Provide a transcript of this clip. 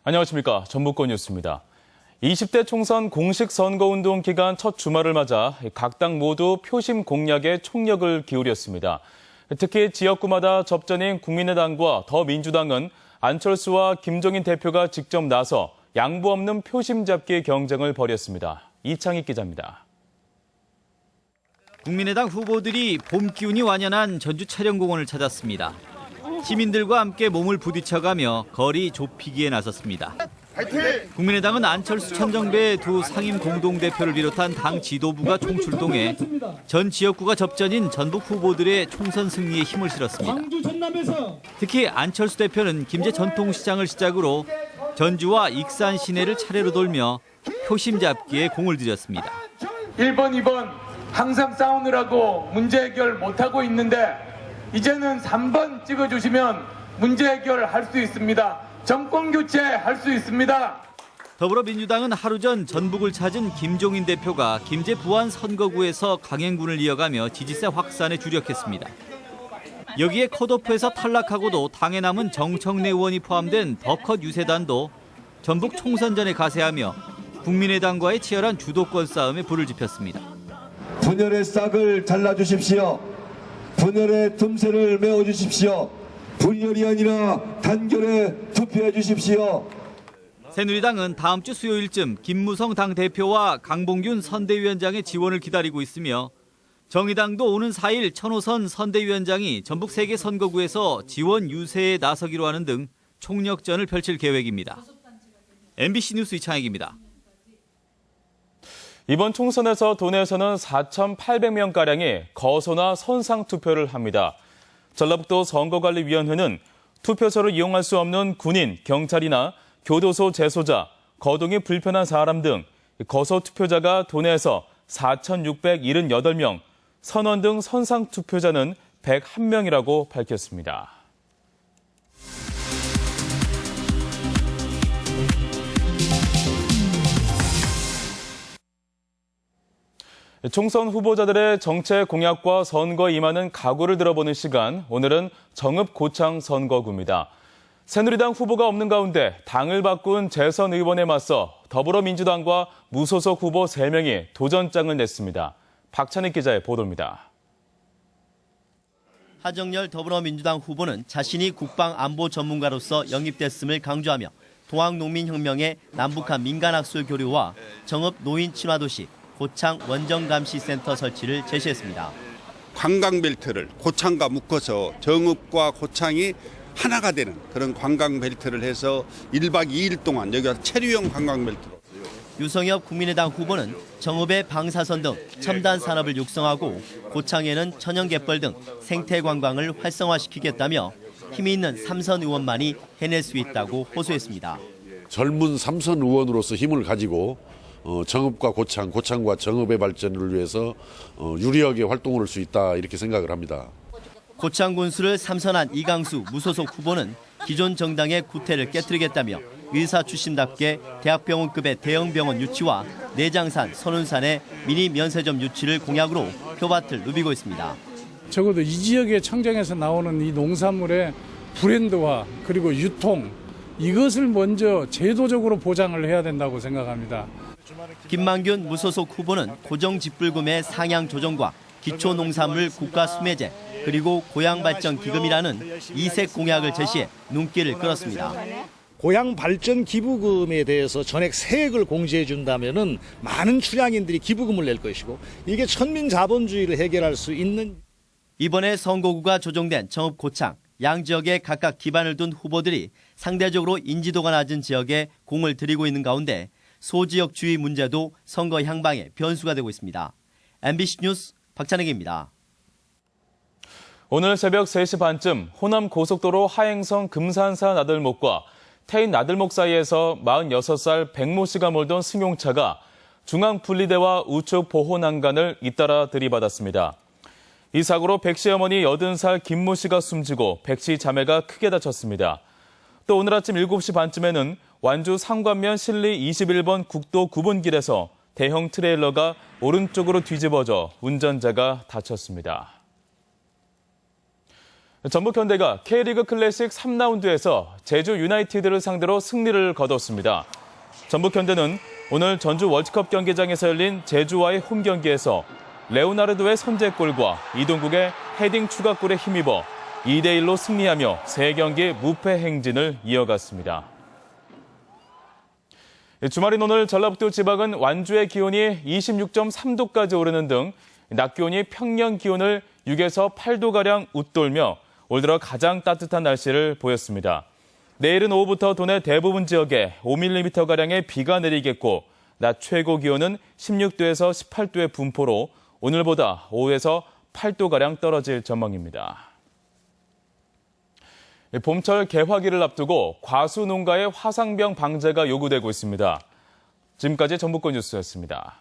안녕하십니까. 전북권 뉴스입니다. 20대 총선 공식 선거운동 기간 첫 주말을 맞아 각 당 모두 표심 공략에 총력을 기울였습니다. 특히 지역구마다 접전인 국민의당과 더민주당은 안철수와 김종인 대표가 직접 나서 양보 없는 표심 잡기 경쟁을 벌였습니다. 이창익 기자입니다. 국민의당 후보들이 봄 기운이 완연한 전주 차량공원을 찾았습니다. 시민들과 함께 몸을 부딪혀가며 거리 좁히기에 나섰습니다. 국민의당은 안철수 천정배 두 상임 공동대표를 비롯한 당 지도부가 총출동해 전 지역구가 접전인 전북 후보들의 총선 승리에 힘을 실었습니다. 특히 안철수 대표는 김제 전통시장을 시작으로 전주와 익산 시내를 차례로 돌며 표심 잡기에 공을 들였습니다. 1번, 2번 항상 싸우느라고 문제 해결 못하고 있는데 이제는 3번 찍어주시면 문제 해결할 수 있습니다. 정권 교체할 수 있습니다. 더불어민주당은 하루 전 전북을 찾은 김종인 대표가 김제 부안 선거구에서 강행군을 이어가며 지지세 확산에 주력했습니다. 여기에 컷오프에서 탈락하고도 당에 남은 정청래 의원이 포함된 더컷 유세단도 전북 총선전에 가세하며 국민의당과의 치열한 주도권 싸움에 불을 지폈습니다. 분열의 싹을 잘라주십시오. 분열의 틈새를 메워주십시오. 분열이 아니라 단결에 투표해 주십시오. 새누리당은 다음 주 수요일쯤 김무성 당대표와 강봉균 선대위원장의 지원을 기다리고 있으며 정의당도 오는 4일 천호선 선대위원장이 전북 3개 선거구에서 지원 유세에 나서기로 하는 등 총력전을 펼칠 계획입니다. MBC 뉴스 이창익입니다. 이번 총선에서 도내에서는 4,800명가량이 거소나 선상 투표를 합니다. 전라북도 선거관리위원회는 투표소를 이용할 수 없는 군인, 경찰이나 교도소 재소자, 거동이 불편한 사람 등 거소 투표자가 도내에서 4,678명, 선원 등 선상 투표자는 101명이라고 밝혔습니다. 총선 후보자들의 정책 공약과 선거에 임하는 각오를 들어보는 시간, 오늘은 정읍 고창 선거구입니다. 새누리당 후보가 없는 가운데 당을 바꾼 재선 의원에 맞서 더불어민주당과 무소속 후보 3명이 도전장을 냈습니다. 박찬익 기자의 보도입니다. 하정열 더불어민주당 후보는 자신이 국방안보 전문가로서 영입됐음을 강조하며 동학농민혁명의 남북한 민간학술 교류와 정읍 노인 친화도시 고창 원정감시센터 설치를 제시했습니다. 관광벨트를 고창과 묶어서 정읍과 고창이 하나가 되는 그런 관광벨트를 해서 1박 2일 동안 여기가 체류형 관광벨트로. 유성엽 국민의당 후보는 정읍의 방사선 등 첨단 산업을 육성하고 고창에는 천연갯벌 등 생태 관광을 활성화시키겠다며 힘이 있는 삼선 의원만이 해낼 수 있다고 호소했습니다. 젊은 삼선 의원으로서 힘을 가지고 정읍과 고창, 고창과 정읍의 발전을 위해서 유리하게 활동을 할 수 있다 이렇게 생각을 합니다. 고창 군수를 삼선한 이강수 무소속 후보는 기존 정당의 구태를 깨뜨리겠다며 의사 출신답게 대학병원급의 대형 병원 유치와 내장산, 선운산의 미니 면세점 유치를 공약으로 표밭을 누비고 있습니다. 적어도 이 지역의 청정에서 나오는 이 농산물의 브랜드화 그리고 유통 이것을 먼저 제도적으로 보장을 해야 된다고 생각합니다. 김만균 무소속 후보는 고정직불금의 상향 조정과 기초농산물 국가수매제 그리고 고향발전기금이라는 이색 공약을 제시해 눈길을 끌었습니다. 고향발전기부금에 대해서 전액 세액을 공제해 준다면은 많은 출향인들이 기부금을 낼 것이고 이게 천민자본주의를 해결할 수 있는. 이번에 선거구가 조정된 정읍 고창 양 지역에 각각 기반을 둔 후보들이 상대적으로 인지도가 낮은 지역에 공을 들이고 있는 가운데 소지역주의 문제도 선거 향방의 변수가 되고 있습니다. MBC 뉴스 박찬익입니다. 오늘 새벽 3시 반쯤 호남 고속도로 하행성 금산사 나들목과 태인 나들목 사이에서 46살 백모 씨가 몰던 승용차가 중앙분리대와 우측 보호난간을 잇따라 들이받았습니다. 이 사고로 백 씨 어머니 80살 김모 씨가 숨지고 백 씨 자매가 크게 다쳤습니다. 또 오늘 아침 7시 반쯤에는 완주 상관면 신리 21번 국도 9분길에서 대형 트레일러가 오른쪽으로 뒤집어져 운전자가 다쳤습니다. 전북현대가 K리그 클래식 3라운드에서 제주 유나이티드를 상대로 승리를 거뒀습니다. 전북현대는 오늘 전주 월드컵 경기장에서 열린 제주와의 홈 경기에서 레오나르도의 선제골과 이동국의 헤딩 추가골에 힘입어 2대1로 승리하며 3경기 무패 행진을 이어갔습니다. 주말인 오늘 전라북도 지방은 완주의 기온이 26.3도까지 오르는 등 낮 기온이 평년 기온을 6에서 8도가량 웃돌며 올 들어 가장 따뜻한 날씨를 보였습니다. 내일은 오후부터 도내 대부분 지역에 5mm가량의 비가 내리겠고 낮 최고 기온은 16도에서 18도의 분포로 오늘보다 5에서 8도가량 떨어질 전망입니다. 봄철 개화기를 앞두고 과수 농가의 화상병 방제가 요구되고 있습니다. 지금까지 전북권 뉴스였습니다.